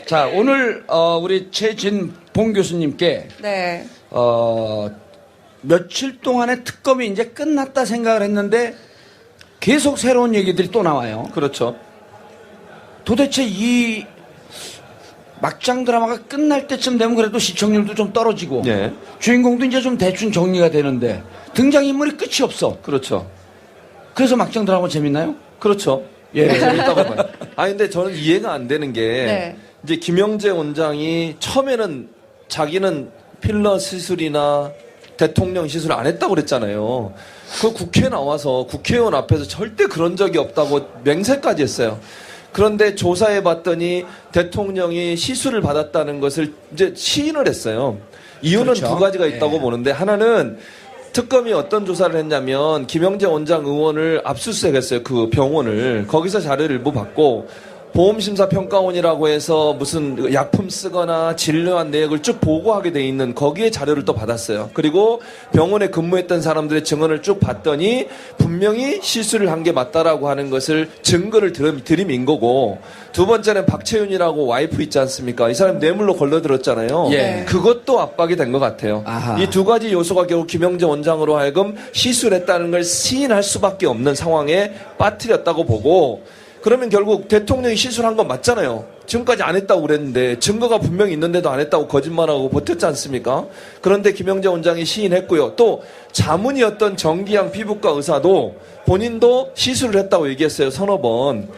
자, 오늘 우리 최진봉 교수님께 네. 며칠 동안의 특검이 이제 끝났다 생각을 했는데 계속 새로운 얘기들이 또 나와요. 그렇죠. 도대체 이 막장 드라마가 끝날 때쯤 되면 그래도 시청률도 좀 떨어지고 예. 주인공도 이제 좀 대충 정리가 되는데 등장인물이 끝이 없어. 그렇죠. 그래서 막장 드라마 재밌나요? 그렇죠. 예. 재밌다고 봐요. 아니, 근데 저는 이해가 안 되는 게, 네. 이제 김영재 원장이 처음에는 자기는 필러 시술이나 대통령 시술 안 했다고 그랬잖아요. 그 국회에 나와서 국회의원 앞에서 절대 그런 적이 없다고 맹세까지 했어요. 그런데 조사해 봤더니 대통령이 시술을 받았다는 것을 이제 시인을 했어요. 이유는 그렇죠. 두 가지가 있다고 예. 보는데, 하나는 특검이 어떤 조사를 했냐면 김영재 원장 의원을 압수수색했어요. 그 병원을. 거기서 자료를 일부 받고 보험심사평가원이라고 해서 무슨 약품 쓰거나 진료한 내역을 쭉 보고하게 돼 있는 거기에 자료를 또 받았어요. 그리고 병원에 근무했던 사람들의 증언을 쭉 봤더니 분명히 실수를 한 게 맞다라고 하는 것을 증거를 들이민 거고, 두 번째는 박채윤이라고 와이프 있지 않습니까? 이 사람 뇌물로 걸려들었잖아요. 예. 그것도 압박이 된 것 같아요. 아하. 이 두 가지 요소가 결국 김영재 원장으로 하여금 시술했다는 걸 시인할 수밖에 없는 상황에 빠뜨렸다고 보고, 그러면 결국 대통령이 시술한 건 맞잖아요. 지금까지 안 했다고 그랬는데 증거가 분명히 있는데도 안 했다고 거짓말하고 버텼지 않습니까? 그런데 김영재 원장이 시인했고요. 또 자문이었던 정기양 피부과 의사도 본인도 시술을 했다고 얘기했어요. 서너 번.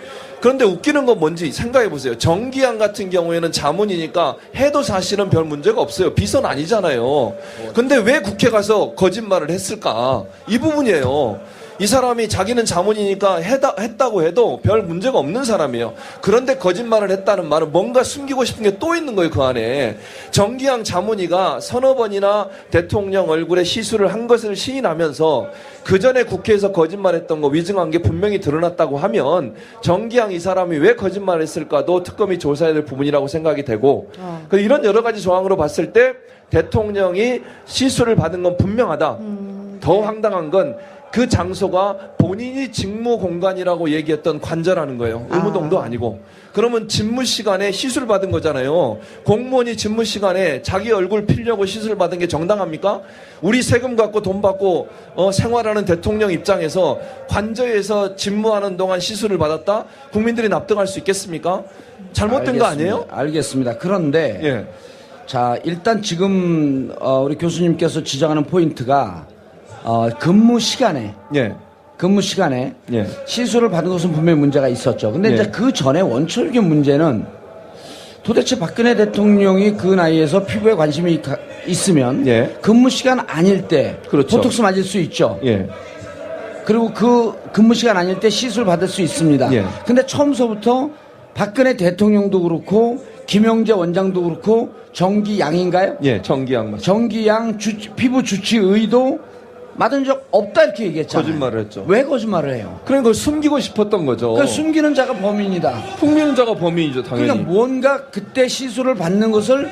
그런데 웃기는 건 뭔지 생각해 보세요. 정기양 같은 경우에는 자문이니까 해도 사실은 별 문제가 없어요. 비서는 아니잖아요. 근데 왜 국회 가서 거짓말을 했을까? 이 부분이에요. 이 사람이 자기는 자문이니까 했다고 해도 별 문제가 없는 사람이에요. 그런데 거짓말을 했다는 말은 뭔가 숨기고 싶은 게 또 있는 거예요, 그 안에. 정기양 자문이가 서너 번이나 대통령 얼굴에 시술을 한 것을 시인하면서 그 전에 국회에서 거짓말했던 거 위증한 게 분명히 드러났다고 하면 정기양 이 사람이 왜 거짓말을 했을까도 특검이 조사해야 될 부분이라고 생각이 되고, 이런 여러 가지 조항으로 봤을 때 대통령이 시술을 받은 건 분명하다. 더 황당한 건 그 장소가 본인이 직무 공간이라고 얘기했던 관저라는 거예요. 의무동도 아니고. 그러면 집무 시간에 시술 받은 거잖아요. 공무원이 집무 시간에 자기 얼굴 피려고 시술 받은 게 정당합니까? 우리 세금 갖고 돈 받고 생활하는 대통령 입장에서 관저에서 집무하는 동안 시술을 받았다? 국민들이 납득할 수 있겠습니까? 잘못된 거 아니에요? 알겠습니다. 그런데 예. 자, 일단 지금 우리 교수님께서 지적하는 포인트가 근무 시간에 예. 예. 시술을 받은 것은 분명히 문제가 있었죠. 근데 예. 이제 그 전에 원초적인 문제는 도대체 박근혜 대통령이 그 나이에서 피부에 관심이 있으면 예. 근무 시간 아닐 때 그렇죠. 보톡스 맞을 수 있죠. 예. 그리고 그 근무 시간 아닐 때 시술 받을 수 있습니다. 예. 근데 처음서부터 박근혜 대통령도 그렇고 김영재 원장도 그렇고 정기양인가요? 예. 정기양 맞습니다. 정기양 피부 주치의도 맞은 적 없다 이렇게 얘기했잖아요. 거짓말을 했죠. 왜 거짓말을 해요? 그런 걸 숨기고 싶었던 거죠. 그러니까 숨기는 자가 범인이다. 풍미는 자가 범인이죠, 당연히. 그러니까 뭔가 그때 시술을 받는 것을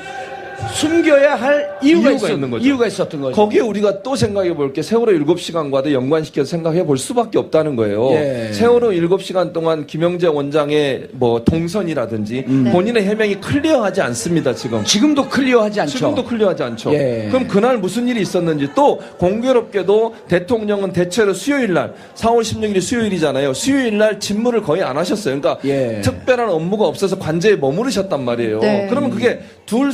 숨겨야 할 이유가 있는 거죠. 이유가 있었던 거죠. 거기에 우리가 또 생각해 볼 게 세월호 7시간과도 연관시켜서 생각해 볼 수밖에 없다는 거예요. 예. 세월호 7시간 동안 김영재 원장의 뭐 동선이라든지 본인의 해명이 클리어하지 않습니다, 지금. 지금도 클리어하지 않죠. 지금도 클리어하지 않죠. 예. 그럼 그날 무슨 일이 있었는지, 또 공교롭게도 대통령은 대체로 수요일 날, 4월 16일이 수요일이잖아요. 수요일 날 집무를 거의 안 하셨어요. 그러니까 예. 특별한 업무가 없어서 관저에 머무르셨단 말이에요. 네. 그러면 그게 둘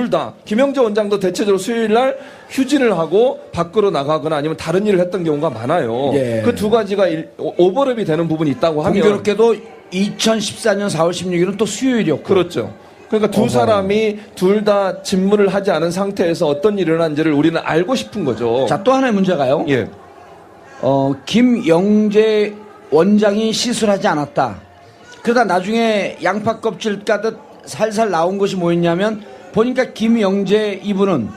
다 김영재 원장도 대체적으로 수요일 날 휴진을 하고 밖으로 나가거나 아니면 다른 일을 했던 경우가 많아요. 예. 그 두 가지가 오버랩이 되는 부분이 있다고 하면, 공교롭게도 2014년 4월 16일은 또 수요일이었고. 그렇죠. 그러니까 두 어허. 사람이 둘 다 직무를 하지 않은 상태에서 어떤 일이 일어난지를 우리는 알고 싶은 거죠. 자, 또 하나의 문제가요. 예. 김영재 원장이 시술하지 않았다. 그러다 나중에 양파 껍질 까듯 살살 나온 것이 뭐였냐면 보니까 김영재 이분은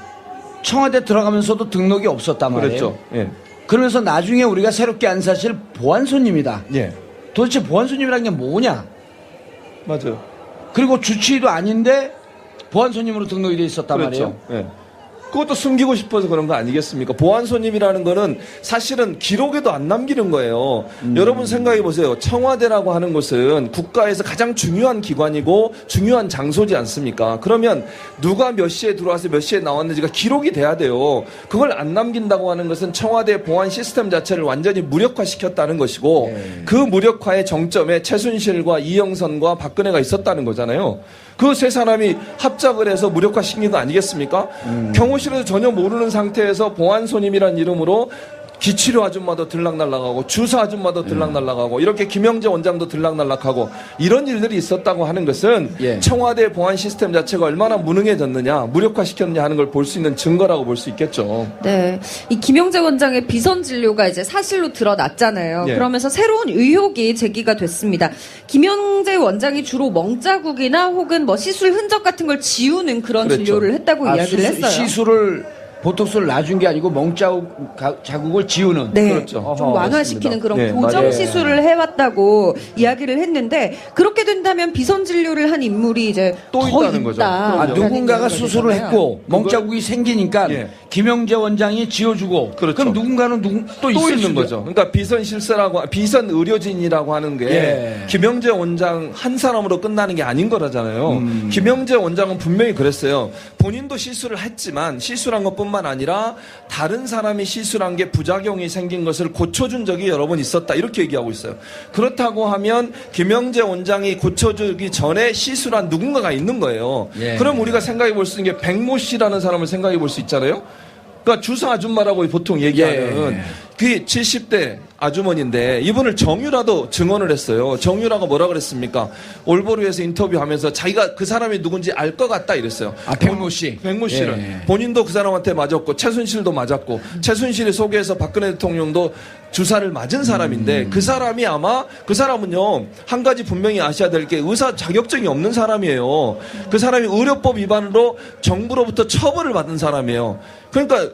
청와대 들어가면서도 등록이 없었단 말이에요. 그렇죠. 예. 그러면서 나중에 우리가 새롭게 안 사실 보안 손님이다. 예. 도대체 보안 손님이라는 게 뭐냐? 맞아요. 그리고 주치의도 아닌데 보안 손님으로 등록이 돼 있었단 그렇죠. 말이에요. 예. 그것도 숨기고 싶어서 그런 거 아니겠습니까? 보안 손님이라는 거는 사실은 기록에도 안 남기는 거예요. 여러분 생각해 보세요. 청와대라고 하는 곳은 국가에서 가장 중요한 기관이고 중요한 장소지 않습니까? 그러면 누가 몇 시에 들어와서 몇 시에 나왔는지가 기록이 돼야 돼요. 그걸 안 남긴다고 하는 것은 청와대 보안 시스템 자체를 완전히 무력화시켰다는 것이고 그 무력화의 정점에 최순실과 이영선과 박근혜가 있었다는 거잖아요. 그 세 사람이 합작을 해서 무력화시킨 거 아니겠습니까? 경호실에서 전혀 모르는 상태에서 보안 손님이라는 이름으로 기치료 아줌마도 들락날락하고 주사 아줌마도 들락날락하고 이렇게 김영재 원장도 들락날락하고 이런 일들이 있었다고 하는 것은 청와대 보안 시스템 자체가 얼마나 무능해졌느냐 무력화시켰느냐 하는 걸 볼 수 있는 증거라고 볼 수 있겠죠. 네, 이 김영재 원장의 비선 진료가 이제 사실로 드러났잖아요. 예. 그러면서 새로운 의혹이 제기가 됐습니다. 김영재 원장이 주로 멍자국이나 혹은 뭐 시술 흔적 같은 걸 지우는 그런 그랬죠. 진료를 했다고 이야기를 했어요. 시술을 보톡스를 놔준 게 아니고 자국을 지우는. 네, 그렇죠. 좀 완화시키는 그런 네, 고정 맞아요. 시술을 해왔다고 이야기를 했는데 그렇게 된다면 비선 진료를 한 인물이 이제 또 더 있다는 거죠. 있다. 그럼요. 누군가가 이야기가 수술을 되잖아요. 했고 멍자국이 생기니까 예. 김영재 원장이 지워주고 그렇죠. 그럼 누군가는 또 또 있을 있는 수도- 거죠. 그러니까 비선 실세라고 비선 의료진이라고 하는 게 예. 김영재 원장 한 사람으로 끝나는 게 아닌 거라잖아요. 김영재 원장은 분명히 그랬어요. 본인도 시술을 했지만 시술한 것뿐만 아니라 다른 사람이 시술한 게 부작용이 생긴 것을 고쳐준 적이 여러 번 있었다. 이렇게 얘기하고 있어요. 그렇다고 하면 김영재 원장이 고쳐주기 전에 시술한 누군가가 있는 거예요. 예. 그럼 우리가 생각해 볼 수 있는 게 백모 씨라는 사람을 생각해 볼 수 있잖아요. 그러니까 주사 아줌마라고 보통 얘기하는 예. 그 70대 아주머니인데 이분을 정유라도 증언을 했어요. 정유라가 뭐라 그랬습니까? 올보르에서 인터뷰하면서 자기가 그 사람이 누군지 알 것 같다 이랬어요. 백모 씨. 백모 씨를 예. 본인도 그 사람한테 맞았고 최순실도 맞았고 최순실이 소개해서 박근혜 대통령도 주사를 맞은 사람인데 그 사람이 아마 그 사람은요 한 가지 분명히 아셔야 될 게 의사 자격증이 없는 사람이에요. 그 사람이 의료법 위반으로 정부로부터 처벌을 받은 사람이에요. 그러니까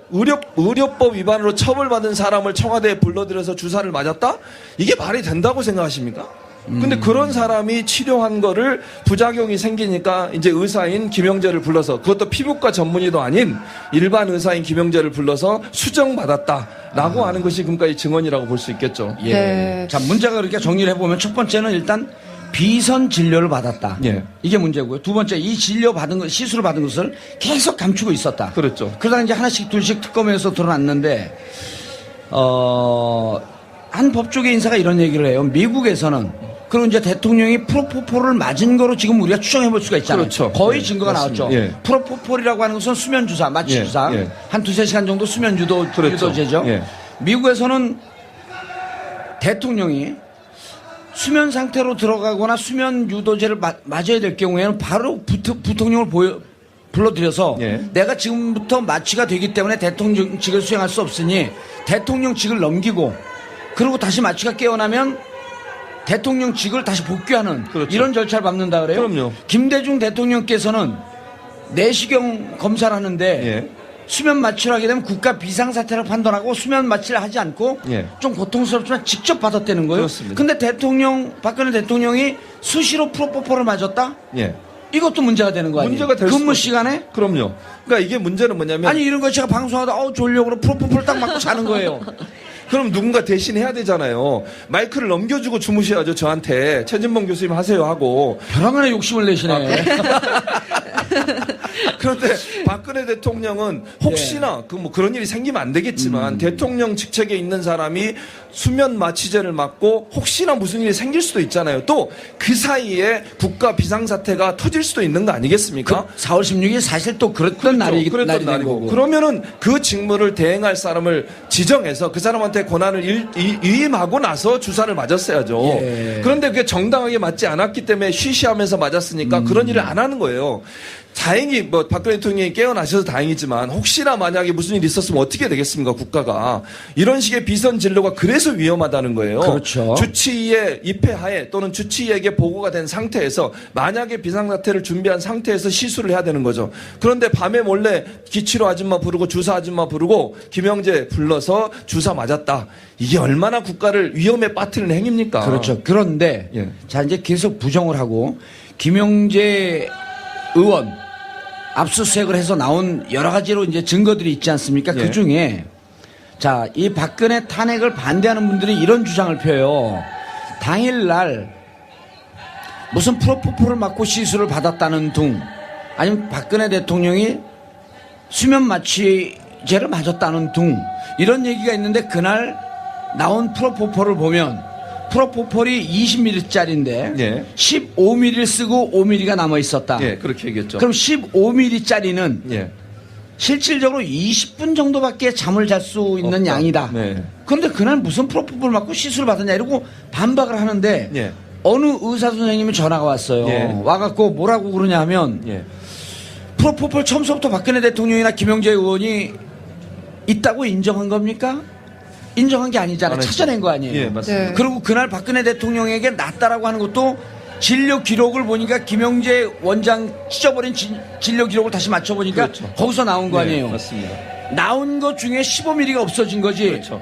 의료법 위반으로 처벌받은 사람을 청와대에 불러들여서 주사를 맞았다? 이게 말이 된다고 생각하십니까? 근데 그런 사람이 치료한 거를 부작용이 생기니까 이제 의사인 김영재를 불러서 그것도 피부과 전문의도 아닌 일반 의사인 김영재를 불러서 수정받았다라고 하는 것이 그러니까 증언이라고 볼 수 있겠죠. 예. 네. 자, 문제가 그렇게 정리를 해보면 첫 번째는 일단 비선 진료를 받았다. 예. 이게 문제고요. 두 번째, 이 진료 받은 것, 시술을 받은 것을 계속 감추고 있었다. 그렇죠. 그러다 이제 하나씩 둘씩 특검에서 드러났는데, 한 법조계 인사가 이런 얘기를 해요. 미국에서는 그리고 이제 대통령이 프로포폴을 맞은 거로 지금 우리가 추정해 볼 수가 있잖아요. 그렇죠. 거의 예, 증거가 맞습니다. 나왔죠. 예. 프로포폴이라고 하는 것은 수면 주사, 마취 예, 주사. 예. 한 두세 시간 정도 수면 그렇죠. 유도제죠. 예. 미국에서는 대통령이 수면 상태로 들어가거나 수면 유도제를 맞아야 될 경우에는 바로 부통령을 불러들여서 예. 내가 지금부터 마취가 되기 때문에 대통령직을 수행할 수 없으니 대통령직을 넘기고 그리고 다시 마취가 깨어나면 대통령직을 다시 복귀하는 그렇죠. 이런 절차를 밟는다 그래요. 그럼요. 김대중 대통령께서는 내시경 검사를 하는데 예. 수면 마취를 하게 되면 국가 비상사태를 판단하고 수면 마취를 하지 않고 예. 좀 고통스럽지만 직접 받았다는 거예요. 그렇습니다. 근데 박근혜 대통령이 수시로 프로포폴을 맞았다? 예. 이것도 문제가 되는 거 아니에요? 문제가 될 근무 수도- 시간에? 그럼요. 그러니까 이게 문제는 뭐냐면 아니 이런 거 제가 방송하다 졸려고 그러 프로포폴 딱 맞고 자는 거예요. 그럼 누군가 대신 해야 되잖아요. 마이크를 넘겨주고 주무셔야죠. 저한테 최진봉 교수님 하세요 하고. 벼랑간에 욕심을 내시네. 그런데 박근혜 대통령은 혹시나 그 뭐 그런 일이 생기면 안 되겠지만 대통령 직책에 있는 사람이 수면 마취제를 맞고 혹시나 무슨 일이 생길 수도 있잖아요. 또 그 사이에 국가 비상사태가 터질 수도 있는 거 아니겠습니까? 4월 16일 사실 또 그랬던 날이 그랬던 날이 된 날이고. 거고. 그러면은 그 직무를 대행할 사람을 지정해서 그 사람한테 권한을 위임하고 나서 주사를 맞았어야죠. 예. 그런데 그게 정당하게 맞지 않았기 때문에 쉬쉬하면서 맞았으니까 그런 일을 안 하는 거예요. 다행히 뭐 박근혜 대통령이 깨어나셔서 다행이지만 혹시나 만약에 무슨 일이 있었으면 어떻게 되겠습니까 국가가. 이런 식의 비선 진료가 그래서 위험하다는 거예요. 그렇죠. 주치의의 입회하에 또는 주치의에게 보고가 된 상태에서 만약에 비상사태를 준비한 상태에서 시술을 해야 되는 거죠. 그런데 밤에 몰래 기치료 아줌마 부르고 주사 아줌마 부르고 김영재 불러서 주사 맞았다. 이게 얼마나 국가를 위험에 빠뜨리는 행위입니까? 그렇죠. 그런데 예. 자 이제 계속 부정을 하고 김영재 의원 압수수색을 해서 나온 여러 가지로 이제 증거들이 있지 않습니까? 예. 그 중에 자, 이 박근혜 탄핵을 반대하는 분들이 이런 주장을 펴요. 당일날 무슨 프로포폴을 맞고 시술을 받았다는 둥, 아니면 박근혜 대통령이 수면 마취제를 맞았다는 둥, 이런 얘기가 있는데 그날 나온 프로포폴을 보면 프로포폴이 20ml짜리인데 예. 15ml 쓰고 5ml가 남아 있었다. 예, 그렇게 얘기했죠. 그럼 15ml짜리는 예. 실질적으로 20분 정도밖에 잠을 잘 수 있는 없다. 양이다. 네. 그런데 그날 무슨 프로포폴 맞고 시술을 받았냐 이러고 반박을 하는데 예. 어느 의사 선생님이 전화가 왔어요. 예. 와갖고 뭐라고 그러냐 하면 예. 프로포폴 처음부터 박근혜 대통령이나 김영재 의원이 있다고 인정한 겁니까? 인정한 게 아니잖아. 안 했죠. 찾아낸 거 아니에요. 예, 맞습니다. 네. 그리고 그날 박근혜 대통령에게 낫다라고 하는 것도 진료 기록을 보니까 김영재 원장 찢어버린 진료 기록을 다시 맞춰보니까 그렇죠. 거기서 나온 거 네, 아니에요. 맞습니다. 나온 것 중에 15mm가 없어진 거지. 그렇죠.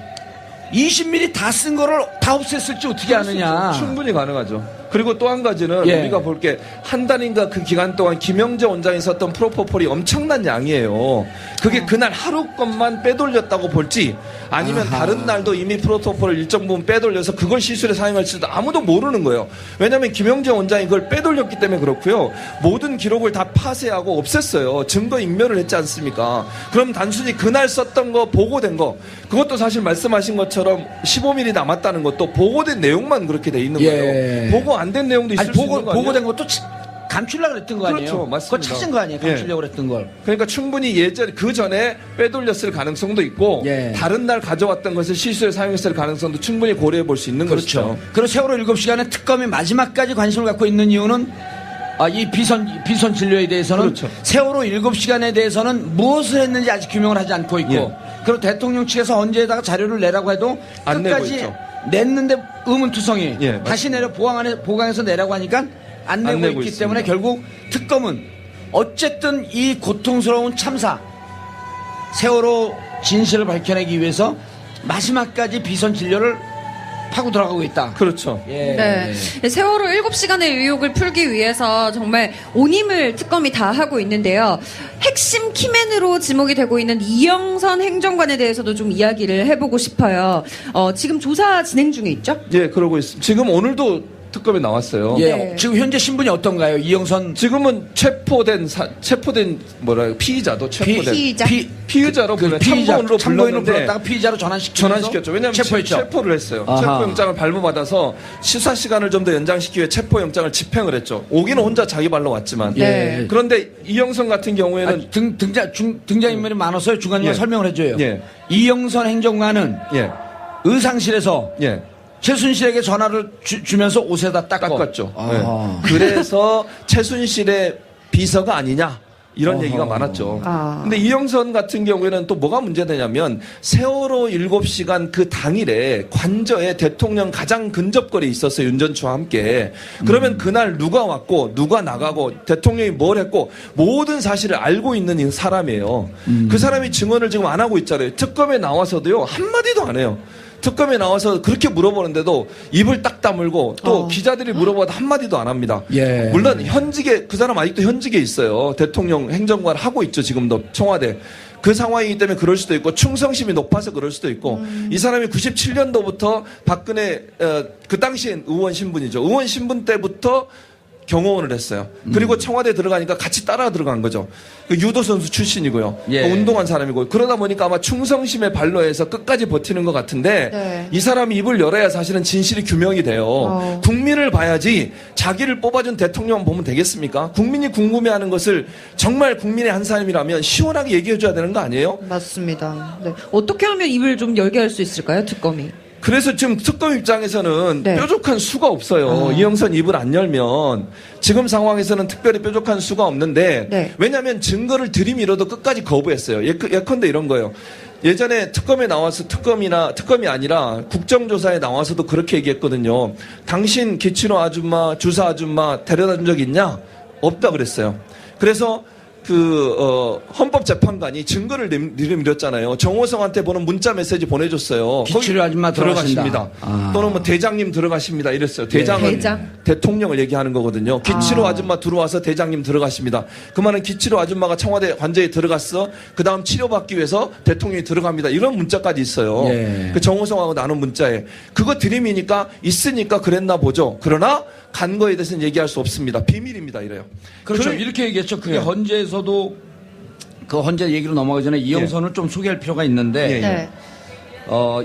20mm 다 쓴 거를 다 없앴을지 어떻게 아느냐. 충분히 가능하죠. 그리고 또 한 가지는 예. 우리가 볼 게 한 달인가 그 기간 동안 김영재 원장이 썼던 프로포폴이 엄청난 양이에요. 그게 그날 하루 것만 빼돌렸다고 볼지 아니면 아하. 다른 날도 이미 프로토콜을 일정 부분 빼돌려서 그걸 시술에 사용할지도 아무도 모르는 거예요. 왜냐하면 김영재 원장이 그걸 빼돌렸기 때문에 그렇고요. 모든 기록을 다 파쇄하고 없앴어요. 증거 인멸을 했지 않습니까? 그럼 단순히 그날 썼던 거 보고된 거 그것도 사실 말씀하신 것처럼 15mm 남았다는 것도 보고된 내용만 그렇게 돼 있는 예. 거예요. 보고 안 된 내용도 있을 아니, 수 있는 거 아니에요? 보고된 것도 감추려고 그랬던 거 아니에요? 그렇죠, 맞습니다. 그거 찾은 거 아니에요? 감추려고 그랬던 걸. 그러니까 충분히 그 전에 빼돌렸을 가능성도 있고 예. 다른 날 가져왔던 것을 실수에 사용했을 가능성도 충분히 고려해 볼 수 있는 그렇죠. 것이죠. 그리고 세월호 7시간에 특검이 마지막까지 관심을 갖고 있는 이유는 이 비선 진료에 대해서는 그렇죠. 세월호 7시간에 대해서는 무엇을 했는지 아직 규명을 하지 않고 있고 예. 그리고 대통령 측에서 언제에다가 자료를 내라고 해도 안 내고 끝까지 있죠. 냈는데 의문투성이 예, 다시 내려 보강해서 내라고 하니까 안 내고 있기 있습니다. 때문에 결국 특검은 어쨌든 이 고통스러운 참사 세월호 진실을 밝혀내기 위해서 마지막까지 비선 진료를 파고 들어가고 있다. 그렇죠. 예. 네. 세월호 7시간의 의혹을 풀기 위해서 정말 온 힘을 특검이 다 하고 있는데요. 핵심 키맨으로 지목이 되고 있는 이영선 행정관에 대해서도 좀 이야기를 해보고 싶어요. 지금 조사 진행 중에 있죠? 예, 그러고 있습니다. 지금 오늘도 특검에 나왔어요. 예. 네. 지금 현재 신분이 어떤가요? 이영선 지금은 체포된 피의자도 체포된 피의자. 피의자로 불러 참고인으로 참고인으로 불렀는데 불렀다가 피의자로 전환시켰죠. 왜냐하면 체포했죠. 체포를 했어요. 아하. 체포영장을 발부받아서 수사 시간을 좀 더 연장시키기 위해 체포영장을 집행을 했죠. 오기는 혼자 자기 발로 왔지만. 네. 그런데 이영선 같은 경우에는 등장인물이 많아서 중간중간 예. 설명을 해줘요. 예. 이영선 행정관은 예, 의상실에서 예. 최순실에게 전화를 주면서 옷에다 깎았죠. 아. 네. 그래서 최순실의 비서가 아니냐 이런 어허. 얘기가 많았죠. 아. 근데 이영선 같은 경우에는 또 뭐가 문제되냐면 세월호 7시간 그 당일에 관저에 대통령 가장 근접거리에 있었어요. 윤 전 추와 함께. 그러면 그날 누가 왔고 누가 나가고 대통령이 뭘 했고 모든 사실을 알고 있는 이 사람이에요. 그 사람이 증언을 지금 안 하고 있잖아요. 특검에 나와서도요 한마디도 안 해요. 특검에 나와서 그렇게 물어보는데도 입을 딱 다물고 또 기자들이 물어봐도 한마디도 안 합니다. 예. 물론 현직에 그 사람 아직도 현직에 있어요. 대통령 행정관 하고 있죠. 지금도 청와대. 그 상황이기 때문에 그럴 수도 있고 충성심이 높아서 그럴 수도 있고 이 사람이 97년도부터 박근혜 그 당시엔 의원 신분이죠. 의원 신분 때부터 경호원을 했어요. 그리고 청와대 들어가니까 같이 따라 들어간 거죠. 그 유도 선수 출신이고요. 예. 운동한 사람이고 그러다 보니까 아마 충성심에 발로해서 끝까지 버티는 것 같은데 네. 이 사람이 입을 열어야 사실은 진실이 규명이 돼요. 국민을 봐야지 자기를 뽑아준 대통령 보면 되겠습니까? 국민이 궁금해하는 것을 정말 국민의 한 사람이라면 시원하게 얘기해줘야 되는 거 아니에요? 맞습니다. 네. 어떻게 하면 입을 좀 열게 할 수 있을까요, 특검이? 그래서 지금 특검 입장에서는 네. 뾰족한 수가 없어요. 이영선 입을 안 열면 지금 상황에서는 특별히 뾰족한 수가 없는데 네. 왜냐하면 증거를 들이밀어도 끝까지 거부했어요. 예컨대 이런 거예요. 예전에 특검에 나와서 특검이 아니라 국정조사에 나와서도 그렇게 얘기했거든요. 당신 기치노 아줌마, 주사 아줌마 데려다 준 적 있냐? 없다 그랬어요. 그래서 헌법재판관이 증거를 내밀었잖아요. 정호성한테 보는 문자 메시지 보내줬어요. 기치료 아줌마 들어가신다. 또는 뭐 대장님 들어가십니다. 이랬어요. 대장은 대장. 대통령을 얘기하는 거거든요. 기치료 아줌마 들어와서 대장님 들어가십니다. 그 말은 기치료 아줌마가 청와대 관저에 들어갔어. 그 다음 치료받기 위해서 대통령이 들어갑니다. 이런 문자까지 있어요. 예. 그 정호성하고 나눈 문자에. 그거 드림이니까 있으니까 그랬나 보죠. 그러나 간 거에 대해서는 얘기할 수 없습니다. 비밀입니다. 이래요. 그렇죠. 그래- 이렇게 얘기했죠. 그게 예. 헌재에서도 그 헌재 얘기로 넘어가기 전에 이영선을 좀 소개할 필요가 있는데 예, 예. 네.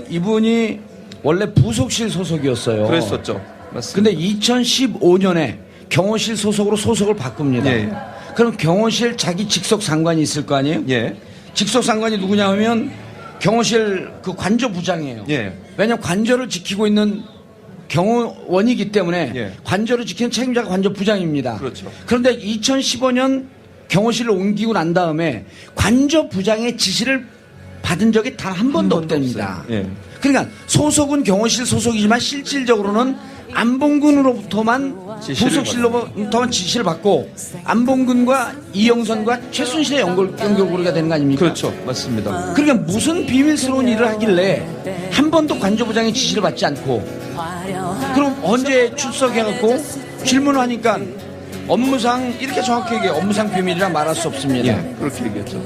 이분이 원래 부속실 소속이었어요. 그랬었죠. 맞습니다. 근데 2015년에 경호실 소속으로 소속을 바꿉니다. 예. 그럼 경호실 자기 직속 상관이 있을 거 아니에요? 예. 직속 상관이 누구냐 하면 경호실 그 관저부장이에요. 예. 왜냐하면 관저를 지키고 있는 경호원이기 때문에 예. 관저를 지키는 책임자가 관저부장입니다. 그렇죠. 그런데 2015년 경호실을 옮기고 난 다음에 관저부장의 지시를 받은 적이 단 한 번도 번도 없답니다. 없어요. 예. 그러니까 소속은 경호실 소속이지만 실질적으로는 안봉근으로부터만 지시를 부속실로부터만 지시를 받고 안봉근과 이영선과 최순실의 연결고리가 되는 거 아닙니까? 그렇죠. 맞습니다. 그러니까 무슨 비밀스러운 일을 하길래 한 번도 관저부장의 지시를 받지 않고 그럼 언제 출석해갖고 질문을 하니까 업무상 이렇게 정확히 얘기해 업무상 비밀이라 말할 수 없습니다. 예, 그렇게 얘기했죠.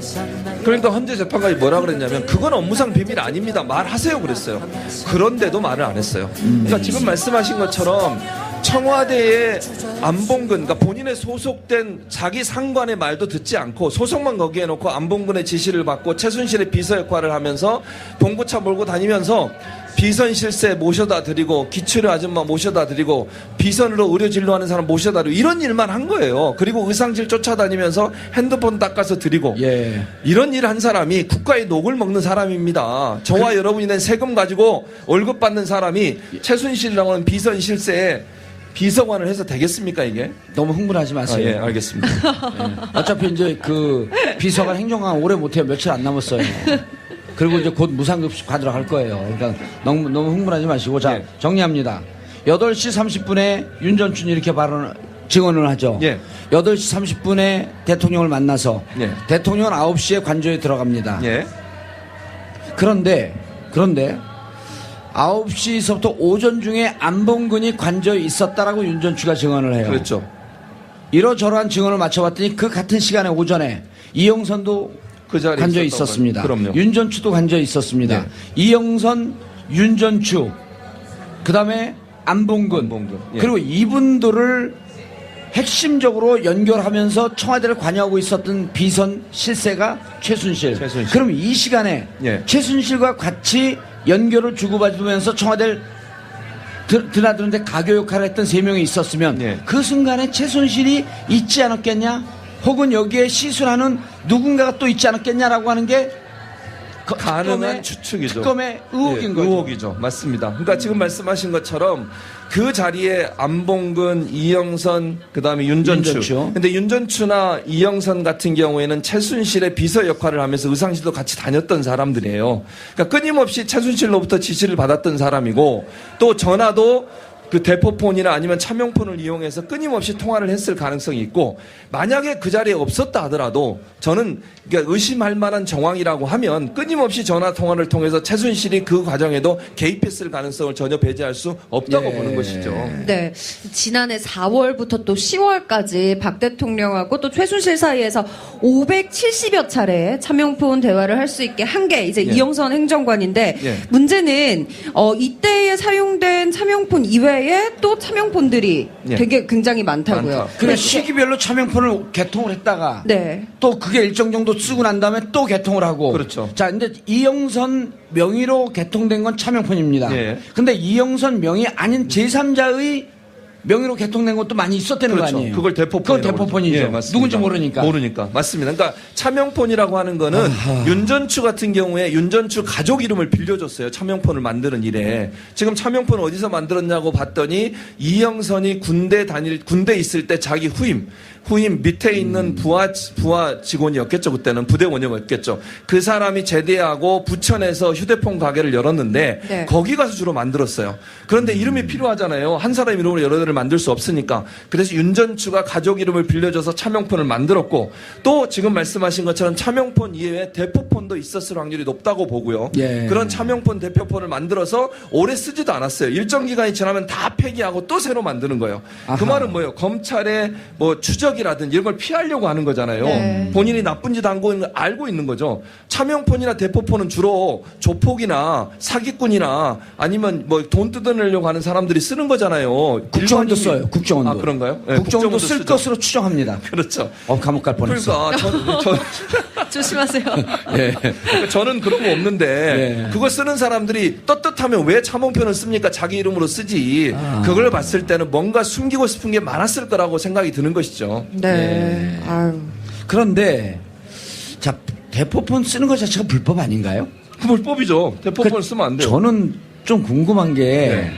그러니까 헌재 재판관이 뭐라 그랬냐면 그건 업무상 비밀 아닙니다. 말하세요 그랬어요. 그런데도 말을 안 했어요. 그러니까 지금 말씀하신 것처럼 청와대의 안봉근, 그러니까 본인의 소속된 자기 상관의 말도 듣지 않고 소속만 거기에 놓고 안봉근의 지시를 받고 최순실의 비서 역할을 하면서 봉고차 몰고 다니면서 비선 실세 모셔다 드리고 기치료 아줌마 모셔다 드리고 비선으로 의료 진료하는 사람 모셔다 드리고 이런 일만 한 거예요. 그리고 의상실 쫓아다니면서 핸드폰 닦아서 드리고 예. 이런 일을 한 사람이 국가의 녹을 먹는 사람입니다. 저와 여러분이 낸 세금 가지고 월급 받는 사람이 최순실이라고 하는 비선 실세에 비서관을 해서 되겠습니까 이게? 너무 흥분하지 마세요. 예, 알겠습니다. 어차피 이제 그 비서관 행정관 오래 못해요. 며칠 안 남았어요. 그리고 이제 곧 무상급식 받으러 갈 거예요. 그러니까 너무 흥분하지 마시고 자 예. 정리합니다. 8시 30분에 윤전춘이 이렇게 증언을 하죠. 예. 8시 30분에 대통령을 만나서 예. 대통령은 9시에 관저에 들어갑니다. 예. 그런데 9시서부터 오전 중에 안봉근이 관저에 있었다라고 윤전추가 증언을 해요. 그렇죠. 이러저러한 증언을 맞춰봤더니 그 같은 시간에 오전에 이영선도 그 자리에 관저에 있었다고 있었습니다. 그럼요. 윤전추도 관저에 있었습니다. 네. 이영선, 윤전추, 그 다음에 안봉근, 예. 그리고 이분들을 핵심적으로 연결하면서 청와대를 관여하고 있었던 비선 실세가 최순실. 그럼 이 시간에 예. 최순실과 같이 연결을 주고받으면서 청와대를 드나드는데 가교 역할을 했던 3명이 있었으면 예. 그 순간에 최순실이 있지 않았겠냐? 혹은 여기에 시술하는 누군가가 또 있지 않았겠냐라고 하는 게 가능한 추측이죠. 특검의 의혹인 예, 거죠. 의혹이죠. 맞습니다. 그러니까 지금 말씀하신 것처럼 그 자리에 안봉근, 이영선, 그다음에 윤전추. 근데 윤전추나 이영선 같은 경우에는 최순실의 비서 역할을 하면서 의상실도 같이 다녔던 사람들이에요. 그러니까 끊임없이 최순실로부터 지시를 받았던 사람이고 또 전화도 그 대포폰이나 아니면 차명폰을 이용해서 끊임없이 통화를 했을 가능성이 있고 만약에 그 자리에 없었다 하더라도 저는 그러니까 의심할 만한 정황이라고 하면 끊임없이 전화 통화를 통해서 최순실이 그 과정에도 개입했을 가능성을 전혀 배제할 수 없다고 예. 보는 것이죠. 네. 지난해 4월부터 또 10월까지 박 대통령하고 또 최순실 사이에서 570여 차례 차명폰 대화를 할 수 있게 한 게 이제 예. 이영선 행정관인데 예. 문제는 이때에 사용된 차명폰 이외에 또 차명폰들이 예. 되게 굉장히 많다고요. 많다. 그래 네. 시기별로 차명폰을 개통을 했다가 네. 또 그게 일정 정도 쓰고 난 다음에 또 개통을 하고 그렇죠. 자 근데 이영선 명의로 개통된 건 차명폰입니다. 예. 근데 이영선 명의 아닌 제3자의 명의로 개통된 것도 많이 있었다는 그렇죠. 거 아니에요? 그걸 대포폰이라고 그건 대포폰이죠. 그러죠. 예, 맞습니다. 누군지 모르니까. 모르니까. 맞습니다. 그러니까 차명폰이라고 하는 거는 윤전추 같은 경우에 윤전추 가족 이름을 빌려줬어요. 차명폰을 만드는 일에. 지금 차명폰을 어디서 만들었냐고 봤더니 이영선이 군대 있을 때 자기 후임 밑에 있는 부하 직원이었겠죠. 그때는 부대원이었겠죠. 그 사람이 제대하고 부천에서 휴대폰 가게를 열었는데 네. 거기 가서 주로 만들었어요. 그런데 이름이 필요하잖아요. 한 사람 이름으로 여러 대를 만들 수 없으니까. 그래서 윤전추가 가족 이름을 빌려줘서 차명폰을 만들었고, 또 지금 말씀하신 것처럼 차명폰 이외에 대포폰도 있었을 확률이 높다고 보고요. 예. 그런 차명폰 대표폰을 만들어서 오래 쓰지도 않았어요. 일정 기간이 지나면 다 폐기하고 또 새로 만드는 거예요. 아하. 그 말은 뭐예요? 검찰의 뭐 추적이라든지 이런 걸 피하려고 하는 거잖아요. 네. 본인이 나쁜 짓 한 거 알고 있는 거죠. 차명폰이나 대포폰은 주로 조폭이나 사기꾼이나 아니면 뭐 돈 뜯어내려고 하는 사람들이 쓰는 거잖아요. 국정원도 일반인이- 써요. 국정원도. 아, 그런가요? 네, 국정원도 쓸 쓰죠. 것으로 추정합니다. 그렇죠. 감옥 갈 뻔했어. 그러니까 조심하세요. 예. 저는 그런 거 없는데 예. 그거 쓰는 사람들이 떳떳하면 왜 차명편을 씁니까? 자기 이름으로 쓰지. 아. 그걸 봤을 때는 뭔가 숨기고 싶은 게 많았을 거라고 생각이 드는 것이죠. 네. 아유. 그런데 자 대포폰 쓰는 것 자체가 불법 아닌가요? 불법이죠. 대포폰을 쓰면 안 돼요. 저는 좀 궁금한 게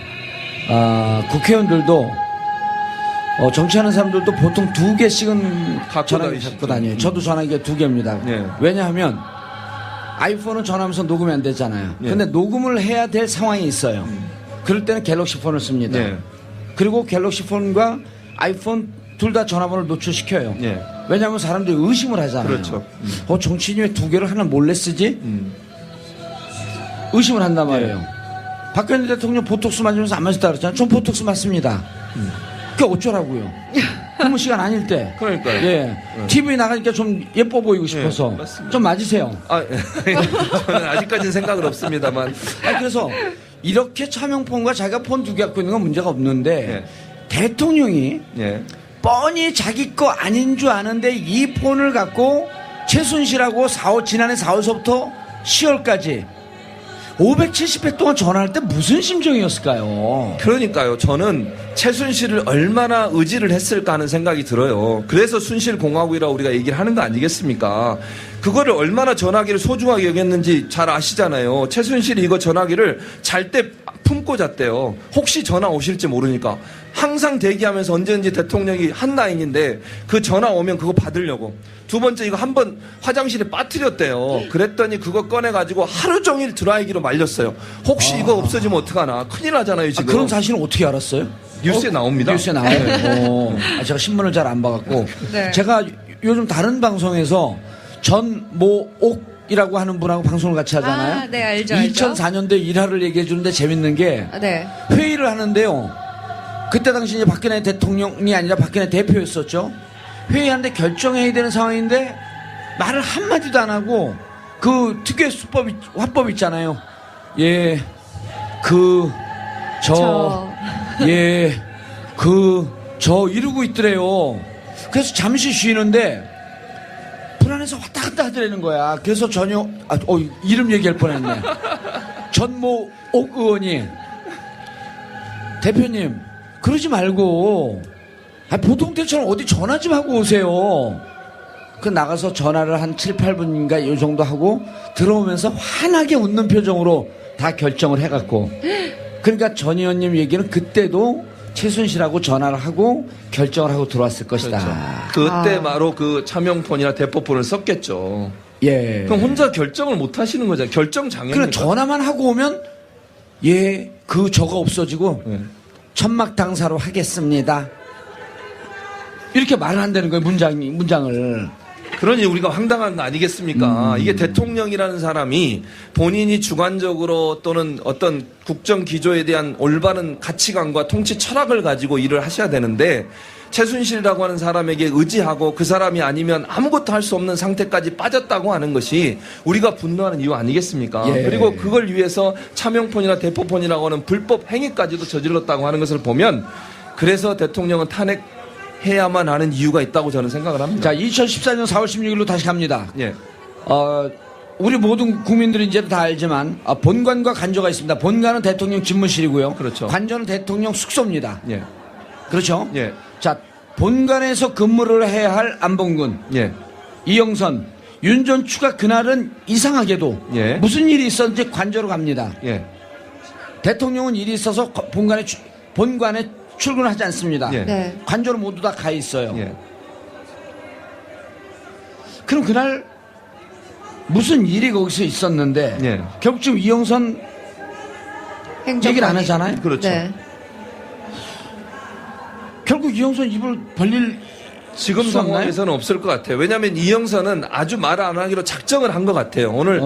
국회의원들도 정치하는 사람들도 보통 2개씩은 갖고 전화기 다니시죠. 갖고 다녀요. 저도 전화기가 2개입니다. 네. 왜냐하면 아이폰은 전화하면서 녹음이 안 되잖아요. 네. 근데 녹음을 해야 될 상황이 있어요. 그럴 때는 갤럭시 폰을 씁니다. 네. 그리고 갤럭시 폰과 아이폰 둘 다 전화번호를 노출시켜요. 네. 왜냐하면 사람들이 의심을 하잖아요. 그렇죠. 정치인이 왜 2개를 하나 몰래 쓰지? 의심을 한단 말이에요. 박근혜 대통령 보톡스 맞으면서 안 맞았다 그랬잖아요. 전 보톡스 맞습니다. 그게 어쩌라고요. 근무 시간 아닐 때. 그러니까요. 예. TV 나가니까 좀 예뻐 보이고 싶어서. 맞습니다. 좀 맞으세요. 저는 아직까지는 생각은 없습니다만. 그래서 이렇게 차명폰과 자기가 폰 2개 갖고 있는 건 문제가 없는데 예. 대통령이 예. 뻔히 자기 거 아닌 줄 아는데 이 폰을 갖고 최순실하고 지난해 4월서부터 10월까지 570회 동안 전화할 때 무슨 심정이었을까요? 그러니까요. 저는 최순실을 얼마나 의지를 했을까 하는 생각이 들어요. 그래서 순실공화국이라고 우리가 얘기를 하는 거 아니겠습니까? 그거를 얼마나 전화기를 소중하게 여겼는지 잘 아시잖아요. 최순실이 이거 전화기를 잘 때 품고 잤대요. 혹시 전화 오실지 모르니까. 항상 대기하면서 언제든지 대통령이 한 라인인데 그 전화 오면 그거 받으려고. 두 번째 이거 한번 화장실에 빠뜨렸대요. 그랬더니 그거 꺼내가지고 하루 종일 드라이기로 말렸어요. 혹시 이거 없어지면 어떡하나. 큰일 나잖아요 지금. 그런 사실은 어떻게 알았어요? 뉴스에 나옵니다. 뉴스에 나와요. 제가 신문을 잘 안 봐갖고. 네. 제가 요즘 다른 방송에서 전모옥이라고 하는 분하고 방송을 같이 하잖아요. 아, 네, 알죠, 알죠. 2004년도에 일화를 얘기해 주는데 재밌는 게 네. 회의를 하는데요. 그때 당시 이제 박근혜 대통령이 아니라 박근혜 대표였었죠. 회의하는데 결정해야 되는 상황인데 말을 한마디도 안 하고 그 특유의 화법 있잖아요. 예, 이러고 있더래요. 그래서 잠시 쉬는데 불안해서 왔다 갔다 하더라는 거야. 그래서 이름 얘기할 뻔했네. 전모옥 의원이 대표님 그러지 말고 보통 때처럼 어디 전화 좀 하고 오세요. 그 나가서 전화를 한 7, 8분인가 이 정도 하고 들어오면서 환하게 웃는 표정으로 다 결정을 해갖고 그러니까 전 의원님 얘기는 그때도 최순실하고 전화를 하고 결정을 하고 들어왔을 것이다. 그때 바로 그 차명폰이나 대포폰을 썼겠죠. 예. 그럼 혼자 결정을 못 하시는 거잖아요. 결정 장애니까. 그럼 전화만 하고 오면 저거 없어지고 천막 당사로 하겠습니다. 이렇게 말을 한다는 거예요. 문장을. 그러니 우리가 황당한 거 아니겠습니까? 이게 대통령이라는 사람이 본인이 주관적으로 또는 어떤 국정 기조에 대한 올바른 가치관과 통치 철학을 가지고 일을 하셔야 되는데 최순실이라고 하는 사람에게 의지하고 그 사람이 아니면 아무것도 할 수 없는 상태까지 빠졌다고 하는 것이 우리가 분노하는 이유 아니겠습니까? 예. 그리고 그걸 위해서 차명폰이나 대포폰이라고 하는 불법 행위까지도 저질렀다고 하는 것을 보면 그래서 대통령은 탄핵해야만 하는 이유가 있다고 저는 생각을 합니다. 자, 2014년 4월 16일로 다시 갑니다. 예. 우리 모든 국민들이 이제 다 알지만 본관과 관저가 있습니다. 본관은 대통령 집무실이고요. 그렇죠. 관저는 대통령 숙소입니다. 예. 그렇죠? 예. 자, 본관에서 근무를 해야 할 안봉근, 예. 이영선, 윤전추가 그날은 이상하게도 예. 무슨 일이 있었는지 관저로 갑니다. 예. 대통령은 일이 있어서 본관에 출근하지 않습니다. 예. 네. 관저로 모두 다 가 있어요. 예. 그럼 그날 무슨 일이 거기서 있었는데 예. 결국 지금 이영선 얘기를 안 하잖아요. 그렇죠. 네. 결국 이영선 입을 벌릴 지금 수 없나요? 상황에서는 없을 것 같아요. 왜냐하면 이영선은 아주 말 안 하기로 작정을 한 것 같아요. 오늘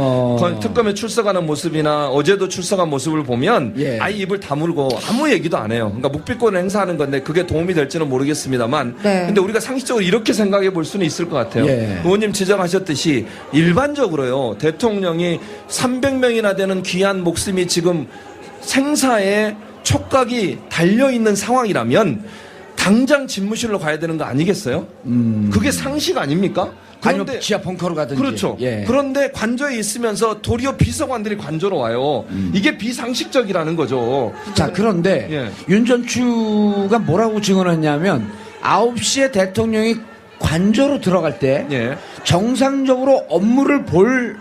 특검에 출석하는 모습이나 어제도 출석한 모습을 보면 예. 아예 입을 다물고 아무 얘기도 안 해요. 그러니까 묵비권을 행사하는 건데 그게 도움이 될지는 모르겠습니다만 네. 근데 우리가 상식적으로 이렇게 생각해 볼 수는 있을 것 같아요. 예. 의원님 지적하셨듯이 일반적으로요. 대통령이 300명이나 되는 귀한 목숨이 지금 생사에 촉각이 달려있는 상황이라면 당장 집무실로 가야 되는 거 아니겠어요? 그게 상식 아닙니까? 아니면 지하 벙커로 가든지. 그렇죠. 예. 그런데 관저에 있으면서 도리어 비서관들이 관저로 와요. 이게 비상식적이라는 거죠. 자, 그런데 예. 윤 전추가 뭐라고 증언을 했냐면 9시에 대통령이 관저로 들어갈 때 예. 정상적으로 업무를 볼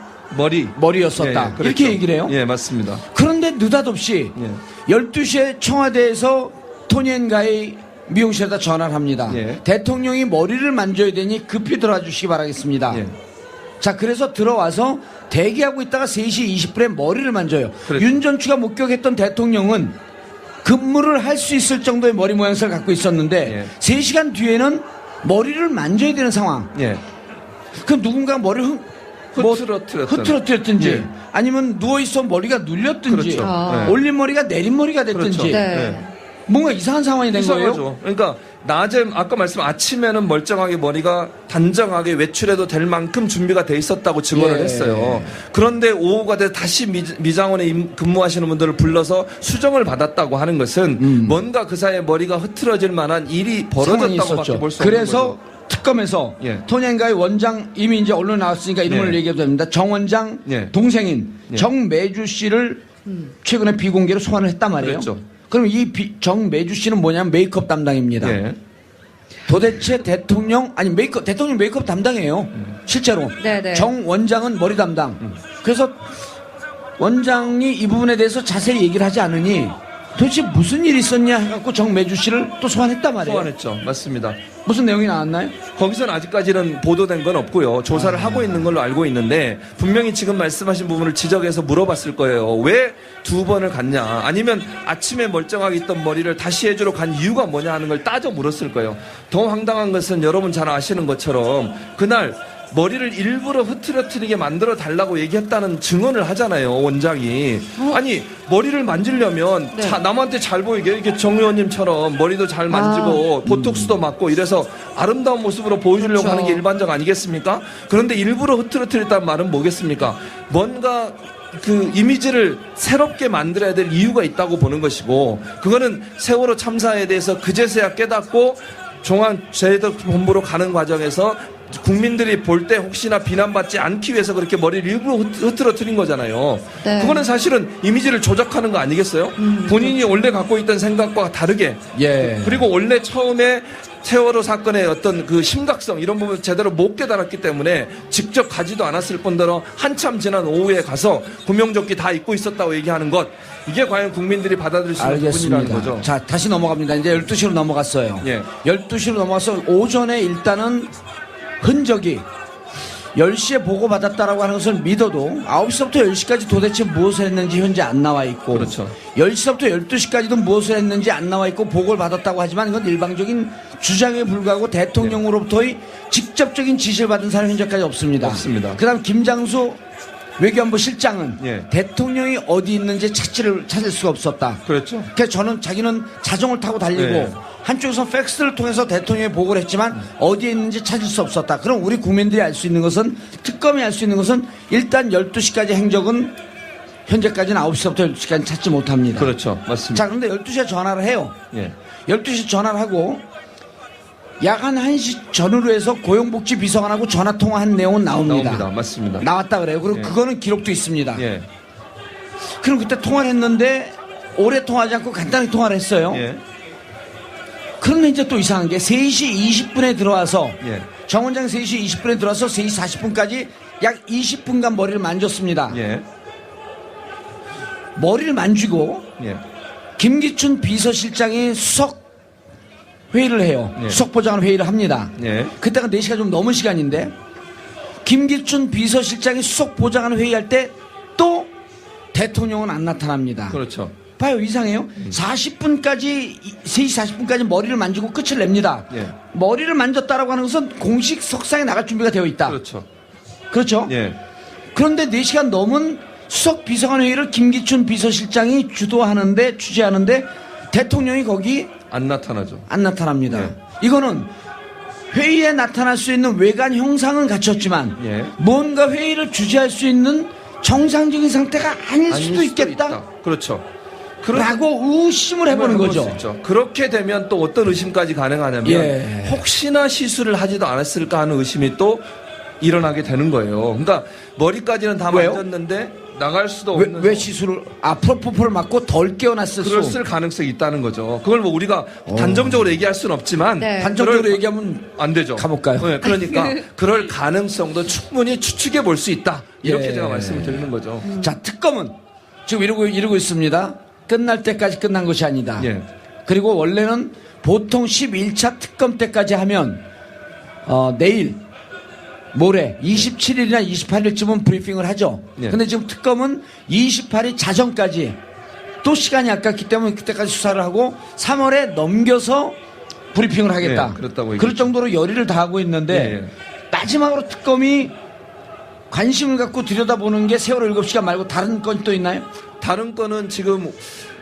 머리였었다. 예, 그렇죠. 이렇게 얘기를 해요. 예, 맞습니다. 그런데 느닷없이 예. 12시에 청와대에서 토니앤가의 미용실에다 전화를 합니다. 예. 대통령이 머리를 만져야 되니 급히 들어와 주시기 바라겠습니다. 예. 자, 그래서 들어와서 대기하고 있다가 3시 20분에 머리를 만져요. 그렇죠. 윤 전추가 목격했던 대통령은 근무를 할 수 있을 정도의 머리 모양새를 갖고 있었는데 예. 3시간 뒤에는 머리를 만져야 되는 상황. 예. 그럼 누군가 머리를 흐트러뜨렸든지 예. 아니면 누워있어 머리가 눌렸든지 그렇죠. 아. 예. 올린 머리가 내린 머리가 됐든지 그렇죠. 네. 뭔가 이상한 상황이 된 거예요. 이상하죠. 그러니까 낮에 아까 말씀 아침에는 멀쩡하게 머리가 단정하게 외출해도 될 만큼 준비가 돼 있었다고 증언을 예. 했어요. 그런데 오후가 돼 다시 미장원에 근무하시는 분들을 불러서 수정을 받았다고 하는 것은 뭔가 그 사이에 머리가 흐트러질 만한 일이 상황이 벌어졌다고밖에 볼 수 없는 그래서 거죠. 특검에서 예. 토니앤가의 원장 이미 이제 언론 나왔으니까 이름을 예. 얘기해도 됩니다. 정 원장 예. 동생인 예. 정매주 씨를 최근에 비공개로 소환을 했단 말이에요. 그랬죠. 그럼 이 정매주 씨는 뭐냐면 메이크업 담당입니다. 예. 도대체 대통령 메이크업 담당이에요. 실제로 네네. 정 원장은 머리 담당. 그래서 원장이 이 부분에 대해서 자세히 얘기를 하지 않으니 도대체 무슨 일이 있었냐 해갖고 정매주 씨를 또 소환했단 말이에요. 소환했죠. 맞습니다. 무슨 내용이 나왔나요? 거기서는 아직까지는 보도된 건 없고요. 조사를 하고 있는 걸로 알고 있는데 분명히 지금 말씀하신 부분을 지적해서 물어봤을 거예요. 왜 2번을 갔냐? 아니면 아침에 멀쩡하게 있던 머리를 다시 해주러 간 이유가 뭐냐 하는 걸 따져 물었을 거예요. 더 황당한 것은 여러분 잘 아시는 것처럼 그날 머리를 일부러 흐트러뜨리게 만들어 달라고 얘기했다는 증언을 하잖아요, 원장이. 아니, 머리를 만지려면 네. 남한테 잘 보이게 이렇게 정 의원님처럼 머리도 잘 만지고 보톡스도 맞고 이래서 아름다운 모습으로 보여주려고 그렇죠. 하는 게 일반적 아니겠습니까? 그런데 일부러 흐트러뜨렸다는 말은 뭐겠습니까? 뭔가 그 이미지를 새롭게 만들어야 될 이유가 있다고 보는 것이고 그거는 세월호 참사에 대해서 그제서야 깨닫고 중앙제도본부로 가는 과정에서 국민들이 볼 때 혹시나 비난받지 않기 위해서 그렇게 머리를 일부러 흐트러뜨린 거잖아요. 네. 그거는 사실은 이미지를 조작하는 거 아니겠어요? 본인이 원래 갖고 있던 생각과 다르게 예. 그리고 원래 처음에 세월호 사건의 어떤 그 심각성 이런 부분 제대로 못 깨달았기 때문에 직접 가지도 않았을 뿐더러 한참 지난 오후에 가서 구명조끼 다 입고 있었다고 얘기하는 것 이게 과연 국민들이 받아들일 수 있는 부분이라는 알겠습니다. 거죠. 자, 다시 넘어갑니다. 이제 12시로 넘어갔어요. 예. 12시로 넘어가서 오전에 일단은 흔적이 10시에 보고받았다라고 하는 것을 믿어도 9시부터 10시까지 도대체 무엇을 했는지 현재 안 나와 있고 그렇죠. 10시부터 12시까지도 무엇을 했는지 안 나와 있고 보고를 받았다고 하지만 이건 일방적인 주장에 불과하고 대통령으로부터의 직접적인 지시를 받은 사람이 현재까지 없습니다. 없습니다. 그다음 김장수 외교안보 실장은 예. 대통령이 어디 있는지 찾을 수가 없었다. 그렇죠. 그래서 저는 자기는 자전거를 타고 달리고 네. 한쪽에서 팩스를 통해서 대통령에 보고를 했지만 어디에 있는지 찾을 수 없었다. 그럼 우리 국민들이 알 수 있는 것은 특검이 알 수 있는 것은 일단 12시까지 행적은 현재까지는 9시부터 12시까지 찾지 못합니다. 그렇죠. 맞습니다. 자, 그런데 12시에 전화를 해요. 예. 12시 전화를 하고 약 한 1시 전후로 해서 고용복지 비서관하고 전화 통화한 내용은 나옵니다. 맞습니다. 나왔다 그래요. 그리고 예. 그거는 기록도 있습니다. 예. 그럼 그때 통화를 했는데 오래 통화하지 않고 간단히 통화를 했어요. 예. 그런데 이제 또 이상한 게 3시 20분에 들어와서 예. 정 원장 3시 20분에 들어와서 3시 40분까지 약 20분간 머리를 만졌습니다. 예. 머리를 만지고 예. 김기춘 비서실장이 수석 회의를 해요. 예. 수석 보좌관 회의를 합니다. 예. 그때가 4시가 좀 넘은 시간인데 김기춘 비서실장이 수석 보좌관 회의할 때 또 대통령은 안 나타납니다. 그렇죠. 봐요, 이상해요. 40분까지, 3시 40분까지 머리를 만지고 끝을 냅니다. 예. 머리를 만졌다라고 하는 것은 공식 석상에 나갈 준비가 되어 있다. 그렇죠. 그렇죠? 예. 그런데 4시간 넘은 수석 비서관 회의를 김기춘 비서실장이 주도하는데, 주재하는데 대통령이 거기 안 나타나죠. 안 나타납니다. 예. 이거는 회의에 나타날 수 있는 외관 형상은 갖췄지만 예. 뭔가 회의를 주재할 수 있는 정상적인 상태가 아닐 아닐 수도 있겠다. 그렇죠. 라고 의심을 해보는 해볼 거죠. 수 있죠. 그렇게 되면 또 어떤 의심까지 가능하냐면 예. 혹시나 시술을 하지도 않았을까 하는 의심이 또 일어나게 되는 거예요. 그러니까 머리까지는 다 왜요? 만졌는데 나갈 수도 왜, 없는 왜 시술을 프로포폴을 맞고 덜 깨어났을 수? 그랬을 가능성이 있다는 거죠. 그걸 뭐 우리가 단정적으로 얘기할 수는 없지만 네. 단정적으로 그럴- 얘기하면 안 되죠. 가볼까요? 네, 그러니까 그럴 가능성도 충분히 추측해 볼 수 있다. 이렇게 예. 제가 말씀을 드리는 거죠. 자, 특검은 지금 이러고 있습니다. 끝날 때까지 끝난 것이 아니다. 예. 그리고 원래는 보통 11차 특검 때까지 하면 내일 모레 27일이나 28일쯤은 브리핑을 하죠. 예. 근데 지금 특검은 28일 자정까지 또 시간이 아깝기 때문에 그때까지 수사를 하고 3월에 넘겨서 브리핑을 하겠다. 예, 그렇다고 그럴 얘기했죠. 정도로 열의를 다하고 있는데 예, 예. 마지막으로 특검이 관심을 갖고 들여다보는 게 세월호 7시간 말고 다른 건이 또 있나요? 다른 거는 지금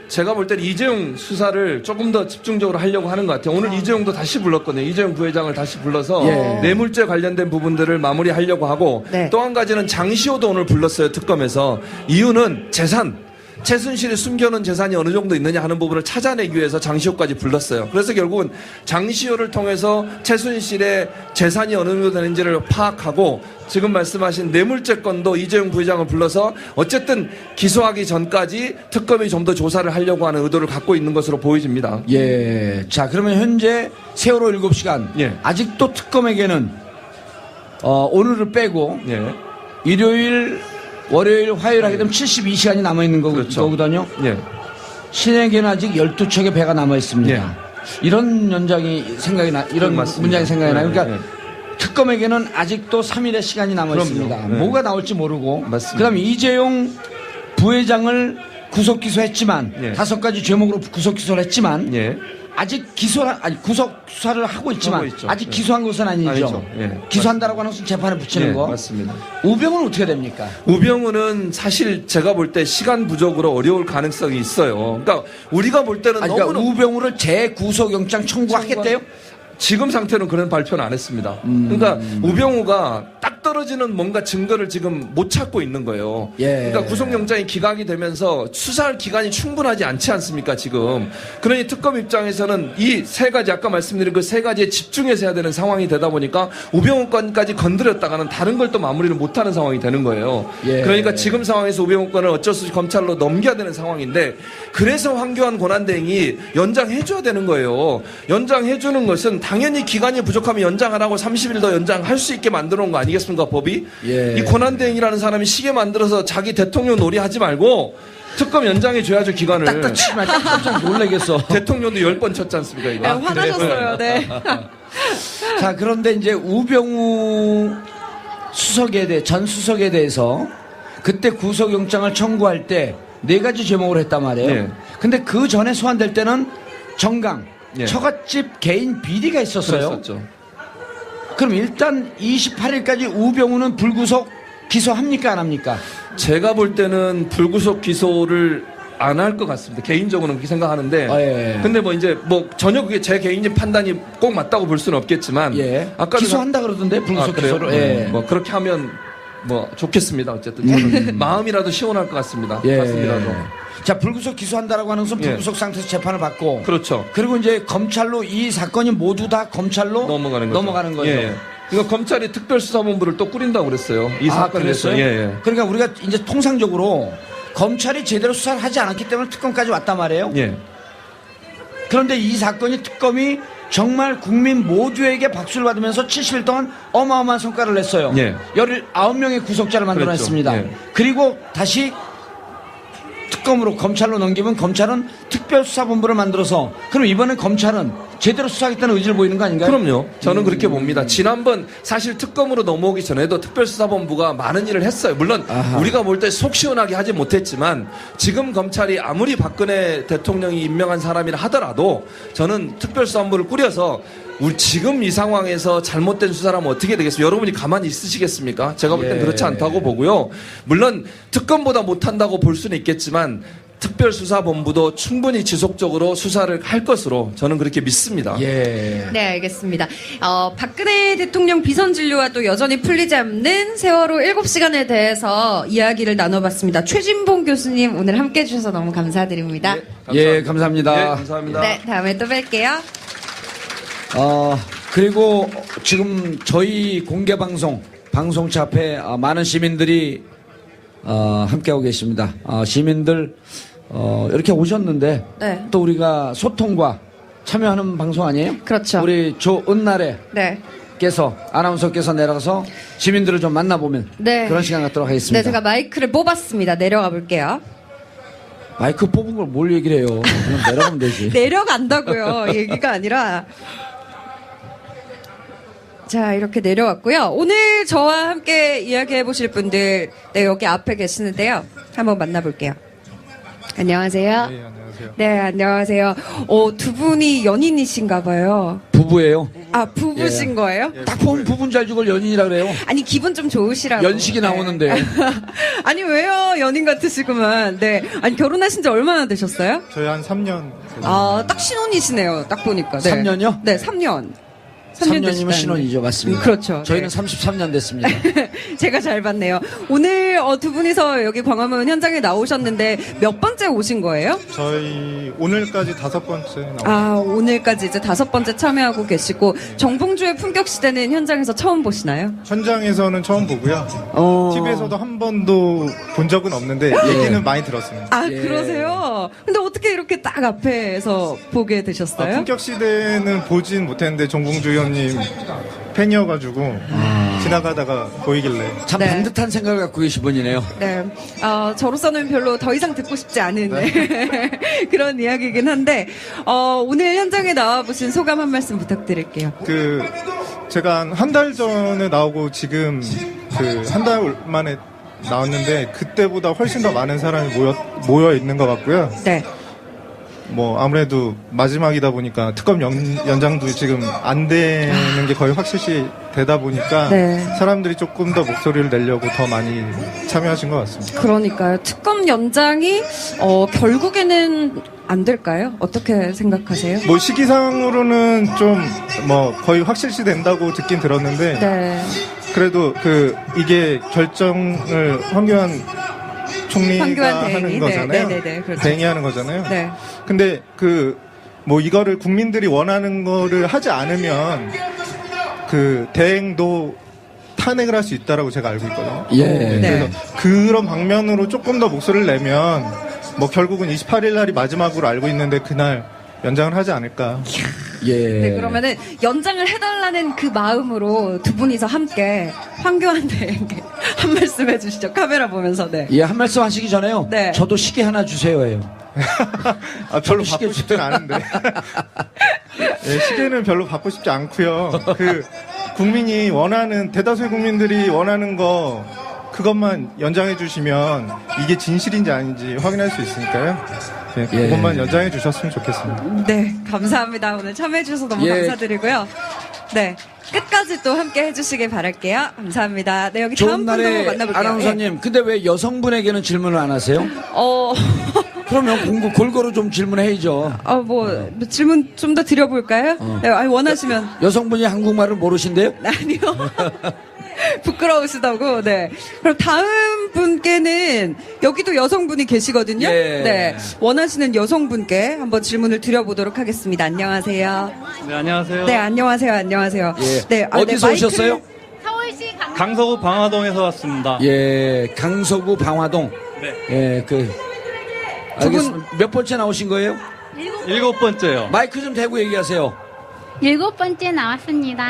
제가 볼 때는 이재용 수사를 조금 더 집중적으로 하려고 하는 것 같아요. 오늘 이재용도 다시 불렀거든요. 이재용 부회장을 다시 불러서 예. 뇌물죄 관련된 부분들을 마무리하려고 하고 네. 또 한 가지는 장시호도 오늘 불렀어요. 특검에서. 이유는 재산. 최순실이 숨겨놓은 재산이 어느 정도 있느냐 하는 부분을 찾아내기 위해서 장시호까지 불렀어요. 그래서 결국은 장시호를 통해서 최순실의 재산이 어느 정도 되는지를 파악하고 지금 말씀하신 뇌물죄 건도 이재용 부회장을 불러서 어쨌든 기소하기 전까지 특검이 좀 더 조사를 하려고 하는 의도를 갖고 있는 것으로 보여집니다. 예. 자, 그러면 현재 세월호 7시간. 예. 아직도 특검에게는, 오늘을 빼고, 예. 일요일, 월요일, 화요일 하게 되면 72시간이 남아있는 그렇죠. 거거든요. 예. 신에게는 아직 12척의 배가 남아있습니다. 예. 이런 연장이 생각이 이런 맞습니다. 문장이 생각이 나요. 예, 그러니까 예. 특검에게는 아직도 3일의 시간이 남아있습니다. 그럼요. 네. 뭐가 나올지 모르고. 맞습니다. 그 다음에 이재용 부회장을 구속 기소했지만, 예. 5가지 죄목으로 구속 기소를 했지만, 예. 아직 구속 수사를 하고 있지만 하고 있죠. 아직 예. 기소한 것은 아니죠. 아니죠. 예. 기소한다라고 하는 것은 재판에 붙이는 예, 거. 맞습니다. 우병우는 어떻게 됩니까? 우병우는 사실 제가 볼 때 시간 부족으로 어려울 가능성이 있어요. 그러니까 우리가 볼 때는 그러니까 너무나 우병우를 재구속영장 청구하겠대요? 지금 상태는 그런 발표는 안 했습니다. 그러니까 우병우가 딱 떨어지는 뭔가 증거를 지금 못 찾고 있는 거예요. 예. 그러니까 구속영장이 기각이 되면서 수사할 기간이 충분하지 않지 않습니까, 지금. 그러니 특검 입장에서는 이 세 가지, 아까 말씀드린 그 세 가지에 집중해서 해야 되는 상황이 되다 보니까 우병우 건까지 건드렸다가는 다른 걸 또 마무리를 못하는 상황이 되는 거예요. 예. 그러니까 지금 상황에서 우병우 건을 어쩔 수 없이 검찰로 넘겨야 되는 상황인데 그래서 황교안 권한대행이 연장해줘야 되는 거예요. 연장해주는 것은 당연히 기간이 부족하면 연장하라고 30일 더 연장할 수 있게 만들어 놓은 거 아니겠습니까, 법이? 예. 이 권한대행이라는 사람이 시계 만들어서 자기 대통령 놀이하지 말고 특검 연장해줘야죠, 기간을. 딱딱 치지 말고 깜짝 놀라겠어. 대통령도 10번 쳤지 않습니까, 이거? 네, 화나셨어요. 네. 자, 그런데 이제 우병우 전 수석에 대해서 그때 구속영장을 청구할 때 4가지 제목을 했단 말이에요. 예. 근데 그 전에 소환될 때는 정강, 예. 처갓집 개인 비리가 있었어요. 그랬었죠. 그럼 일단 28일까지 우병우는 불구속 기소합니까 안 합니까? 제가 볼 때는 불구속 기소를 안 할 것 같습니다. 개인적으로는 그렇게 생각하는데. 예. 근데 뭐 이제 뭐 전혀 그게 제 개인적 판단이 꼭 맞다고 볼 수는 없겠지만. 예. 아까 기소한다 그러던데 불구속 기소를. 예. 뭐 그렇게 하면 뭐 좋겠습니다. 어쨌든 저는 마음이라도 시원할 것 같습니다. 예. 가슴이라도. 자, 불구속 기소한다라고 하는 것은 예. 불구속 상태에서 재판을 받고 그렇죠. 그리고 이제 검찰로 이 사건이 모두 다 검찰로 넘어가는 거죠. 거죠. 예. 그러니까 검찰이 특별수사본부를 또 꾸린다고 그랬어요. 이 사건에 대해서. 그랬어요? 예, 예. 그러니까 우리가 이제 통상적으로 검찰이 제대로 수사를 하지 않았기 때문에 특검까지 왔단 말이에요. 예. 그런데 이 사건이 특검이 정말 국민 모두에게 박수를 받으면서 70일 동안 어마어마한 성과를 냈어요. 예. 19명의 구속자를 만들어냈습니다. 그랬죠. 예. 그리고 다시 특검으로 검찰로 넘기면 검찰은 특별수사본부를 만들어서 그럼 이번엔 검찰은 제대로 수사하겠다는 의지를 보이는 거 아닌가요? 그럼요. 저는 그렇게 봅니다. 지난번 사실 특검으로 넘어오기 전에도 특별수사본부가 많은 일을 했어요. 물론 아하. 우리가 볼 때 속 시원하게 하지 못했지만 지금 검찰이 아무리 박근혜 대통령이 임명한 사람이라 하더라도 저는 특별수사본부를 꾸려서 우리 지금 이 상황에서 잘못된 수사라면 어떻게 되겠습니까? 여러분이 가만히 있으시겠습니까? 제가 볼 땐 예. 그렇지 않다고 보고요. 물론 특검보다 못한다고 볼 수는 있겠지만 특별수사본부도 충분히 지속적으로 수사를 할 것으로 저는 그렇게 믿습니다. 예. 네, 알겠습니다. 박근혜 대통령 비선 진료와 또 여전히 풀리지 않는 세월호 7시간에 대해서 이야기를 나눠봤습니다. 최진봉 교수님 오늘 함께 해주셔서 너무 감사드립니다. 예, 감사합니다. 네, 감사합니다. 네, 다음에 또 뵐게요. 그리고 지금 저희 공개 방송차 앞에 많은 시민들이 함께하고 계십니다. 시민들 이렇게 오셨는데 네. 또 우리가 소통과 참여하는 방송 아니에요? 그렇죠. 우리 조은나래 네. 아나운서께서 내려가서 시민들을 좀 만나보면 네. 그런 시간 갖도록 하겠습니다. 네, 제가 마이크를 뽑았습니다. 내려가 볼게요. 마이크 뽑은 걸 뭘 얘기를 해요? 그냥 내려가면 되지. 내려간다고요. 얘기가 아니라. 자, 이렇게 내려왔고요. 오늘 저와 함께 이야기해 보실 분들, 네, 여기 앞에 계시는데요. 한번 만나볼게요. 안녕하세요. 네, 안녕하세요. 네, 안녕하세요. 두 분이 연인이신가 봐요. 부부예요. 아, 부부신 예. 거예요? 딱 보면 부부인 줄 알고 그걸 연인이라 그래요. 아니, 기분 좀 좋으시라고. 연식이 나오는데요. 아니, 왜요? 연인 같으시구만. 네. 아니, 결혼하신 지 얼마나 되셨어요? 저희 한 3년. 딱 신혼이시네요. 딱 보니까. 네. 3년이요? 네, 3년. 3년이면 신혼이죠, 맞습니다. 그렇죠. 저희는 네. 33년 됐습니다. 제가 잘 봤네요. 오늘 두 분이서 여기 광화문 현장에 나오셨는데 몇 번째 오신 거예요? 저희 오늘까지 5번째 나왔어요. 아, 오늘까지 이제 5번째 참여하고 계시고 정봉주의 품격 시대는 현장에서 처음 보시나요? 현장에서는 처음 보고요. TV에서도 한 번도 본 적은 없는데 얘기는 많이 들었습니다. 아, 예. 그러세요? 근데 어떻게 이렇게 딱 앞에서 보게 되셨어요? 품격 시대는 보진 못했는데 정봉주 의원님 팬이어가지고 지나가다가 보이길래 참 네. 반듯한 생각을 갖고 계신 분이네요. 네, 저로서는 별로 더 이상 듣고 싶지 않은 그런 이야기이긴 한데 오늘 현장에 나와보신 소감 한 말씀 부탁드릴게요. 제가 한 달 전에 나오고 지금 한 달 만에 나왔는데 그때보다 훨씬 더 많은 사람이 모여 있는 것 같고요. 네, 뭐 아무래도 마지막이다 보니까 특검 연장도 지금 안 되는 게 거의 확실시 되다 보니까 네. 사람들이 조금 더 목소리를 내려고 더 많이 참여하신 것 같습니다. 그러니까요. 특검 연장이 결국에는 안 될까요? 어떻게 생각하세요? 뭐 시기상으로는 좀 뭐 거의 확실시 된다고 듣긴 들었는데 네, 그래도 이게 결정을 황교안 총리가 황교안 대행이? 하는 거잖아요. 네, 그렇죠. 대행이 하는 거잖아요. 네. 근데 뭐 이거를 국민들이 원하는 거를 하지 않으면 대행도 탄핵을 할 수 있다라고 제가 알고 있거든요. 예. 네. 그래서 그런 방면으로 조금 더 목소리를 내면 뭐 결국은 28일 날이 마지막으로 알고 있는데 그날 연장을 하지 않을까. 예. 네, 그러면은 연장을 해달라는 그 마음으로 두 분이서 함께 황교안 대행께 한 말씀 해주시죠. 카메라 보면서. 네. 예, 한 말씀 하시기 전에요. 네. 저도 시계 하나 주세요예요. 별로 시계 받고 싶진 않은데. 네, 시계는 별로 받고 싶지 않고요. 국민이 원하는 대다수의 국민들이 원하는 거 그것만 연장해 주시면 이게 진실인지 아닌지 확인할 수 있으니까요. 네, 예. 그것만 연장해 주셨으면 좋겠습니다. 네, 감사합니다. 오늘 참여해주셔서 너무 예. 감사드리고요. 네, 끝까지 또 함께 해주시길 바랄게요. 감사합니다. 네, 여기 다음 좋은 분도 날에 만나볼게요. 아나운서님, 근데 왜 여성분에게는 질문을 안 하세요? 그러면 골고루 좀 질문해야죠. 뭐 질문 좀 더 드려볼까요? 네, 원하시면. 여성분이 한국말을 모르신대요? 아니요. 부끄러우시다고. 네. 그럼 다음 분께는 여기도 여성분이 계시거든요. 예. 네. 원하시는 여성분께 한번 질문을 드려보도록 하겠습니다. 안녕하세요. 네, 안녕하세요. 네, 안녕하세요. 안녕하세요. 예. 네. 어디서 마이크를- 오셨어요? 서울시 강서구 방화동에서 왔습니다. 예, 강서구 방화동. 네. 예, 알겠습니다. 몇 번째 나오신 거예요? 7번째요. 마이크 좀 대고 얘기하세요. 7번째 나왔습니다.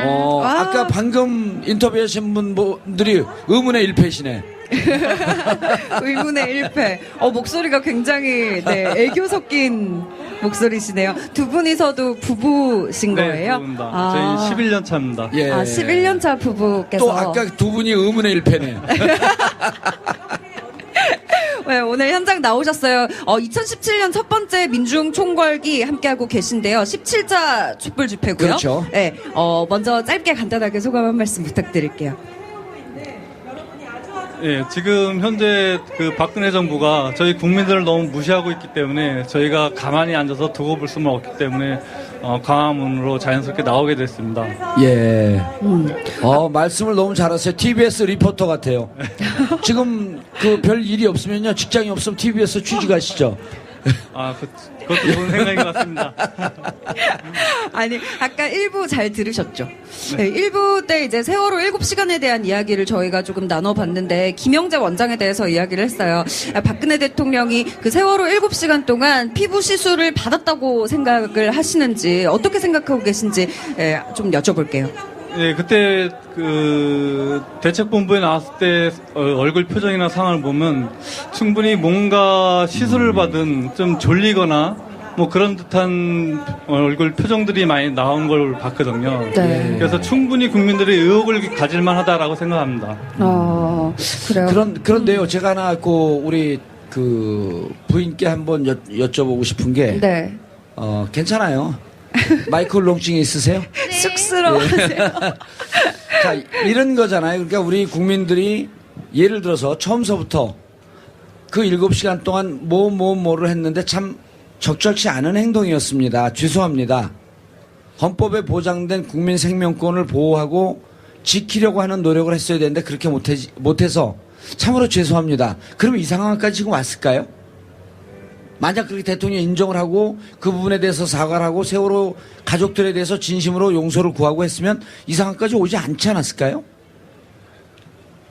아까 방금 인터뷰하신 분들이 의문의 일패시네. 의문의 1패. 목소리가 굉장히, 네, 애교 섞인, 목소리시네요. 두 분이서도 부부신 네, 거예요? 부부입니다. 저희 11년 차입니다. 예. 11년 차 부부께서. 또 아까 두 분이 의문의 1패네. 네, 오늘 현장 나오셨어요. 2017년 첫 번째 민중 총궐기 함께하고 계신데요. 17자 촛불 집회고요. 그렇죠. 네, 먼저 짧게 간단하게 소감 한 말씀 부탁드릴게요. 예, 지금 현재 그 박근혜 정부가 저희 국민들을 너무 무시하고 있기 때문에 저희가 가만히 앉아서 두고 볼 수는 없기 때문에 광화문으로 자연스럽게 나오게 됐습니다. 예. 말씀을 너무 잘하세요. TBS 리포터 같아요. 지금 그 별 일이 없으면요. 직장이 없으면 TBS 취직하시죠. 그것도 좋은 생각인 것 같습니다. 아니, 아까 1부 잘 들으셨죠? 네, 1부 때 이제 세월호 7시간에 대한 이야기를 저희가 조금 나눠봤는데, 김영재 원장에 대해서 이야기를 했어요. 박근혜 대통령이 그 세월호 7시간 동안 피부 시술을 받았다고 생각을 하시는지, 어떻게 생각하고 계신지, 좀 여쭤볼게요. 예, 그때 그 대책본부에 나왔을 때 얼굴 표정이나 상황을 보면 충분히 뭔가 시술을 받은 좀 졸리거나 뭐 그런 듯한 얼굴 표정들이 많이 나온 걸 봤거든요. 네. 그래서 충분히 국민들이 의혹을 가질 만하다라고 생각합니다. 그래요. 그런데요. 제가 하나 우리 그 부인께 한번 여쭤보고 싶은 게, 네. 괜찮아요. 마이클 롱증이 있으세요? 쑥스러워하세요. 자, 이런 거잖아요. 그러니까 우리 국민들이 예를 들어서 처음서부터 그 7시간 동안 뭐를 했는데 참 적절치 않은 행동이었습니다. 죄송합니다. 헌법에 보장된 국민 생명권을 보호하고 지키려고 하는 노력을 했어야 되는데 그렇게 못해서 참으로 죄송합니다. 그러면 이 상황까지 지금 왔을까요? 만약 그렇게 대통령이 인정을 하고 그 부분에 대해서 사과를 하고 세월호 가족들에 대해서 진심으로 용서를 구하고 했으면 이 상황까지 오지 않지 않았을까요?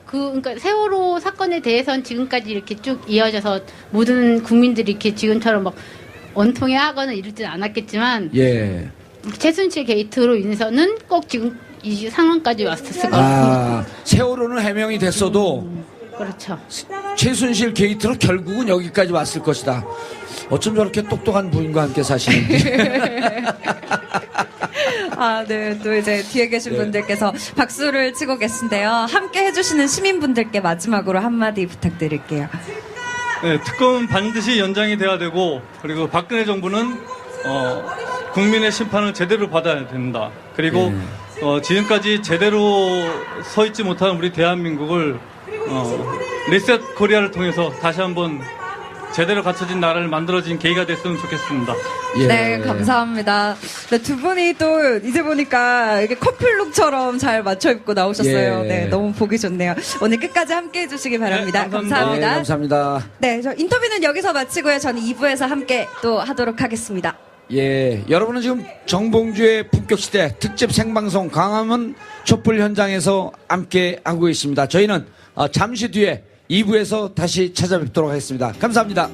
그러니까 세월호 사건에 대해서는 지금까지 이렇게 쭉 이어져서 모든 국민들이 이렇게 지금처럼 막 원통해 하거나 이러지는 않았겠지만, 예. 최순실 게이트로 인해서는 꼭 지금 이 상황까지 왔었을 거예요. 세월호는 해명이 됐어도 그렇죠. 최순실 게이트로 결국은 여기까지 왔을 것이다. 어쩜 저렇게 똑똑한 부인과 함께 사시는지. 네. 또 이제 뒤에 계신 분들께서 박수를 치고 계신데요. 함께 해주시는 시민분들께 마지막으로 한마디 부탁드릴게요. 네, 특검은 반드시 연장이 돼야 되고, 그리고 박근혜 정부는 국민의 심판을 제대로 받아야 된다. 그리고 지금까지 제대로 서 있지 못한 우리 대한민국을 리셋 코리아를 통해서 다시 한번 제대로 갖춰진 나라를 만들어진 계기가 됐으면 좋겠습니다. 예. 네, 감사합니다. 네, 두 분이 또 이제 보니까 이게 커플룩처럼 잘 맞춰 입고 나오셨어요. 예. 네, 너무 보기 좋네요. 오늘 끝까지 함께 해주시기 바랍니다. 네, 감사합니다. 감사합니다. 네, 감사합니다. 네, 저 인터뷰는 여기서 마치고요. 저는 2부에서 함께 또 하도록 하겠습니다. 예, 여러분은 지금 정봉주의 품격시대 특집 생방송 광화문 촛불 현장에서 함께 하고 계십니다. 저희는 잠시 뒤에 2부에서 다시 찾아뵙도록 하겠습니다. 감사합니다.